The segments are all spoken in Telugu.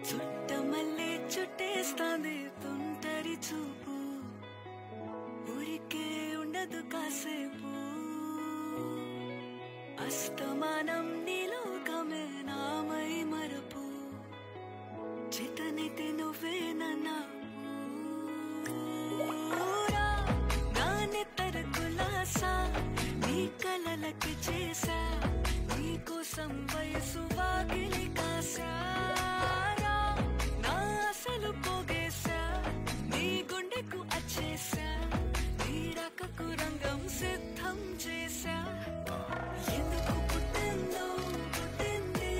చుట్టమల్లే చుట్టేస్తాంది తుంటరి చూపు, ఊరికే ఉండదు కాసేపు. అస్తమానం నీలోకమే నామై మరపు, చితనితి నువ్వేనన్నా నానెత్తర కులాసా నీ కలలకి చేసా, నీకోసం వయసు వాకిలి కాసా, నా అసలు పోగేశా, నీ గుండెకు అచ్చేసా, నీ రకకు రంగం సిద్ధం చేశా. ఎందుకు పుట్టిందో పుట్టింది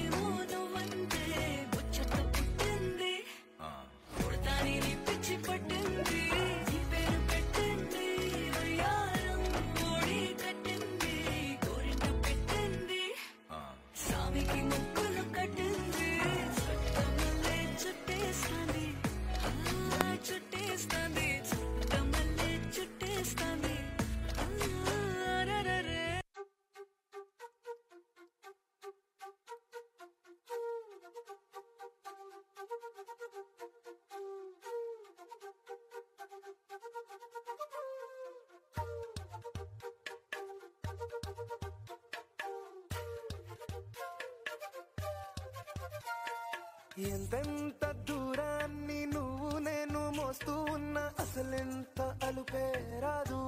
ఏమో నువ్వంటే ముచ్చట పుట్టింది, పుడతాని నీ పిచ్చి పట్టింది, నీ పేరు పెట్టింది వయ్యారం ఓడి కట్టింది, కోరిట పెట్టింది సామికి ముక్కులు కట్టింది. చుట్టమల్లే చుట్టేస్తాంది చుట్టేస్తాంది, చుట్టమల్లే చుట్టేస్తాంది. ఎంతెంత దూరాన్ని నువ్వు నేను మోస్తూ ఉన్నా అసలెంత అలుపే రాదు.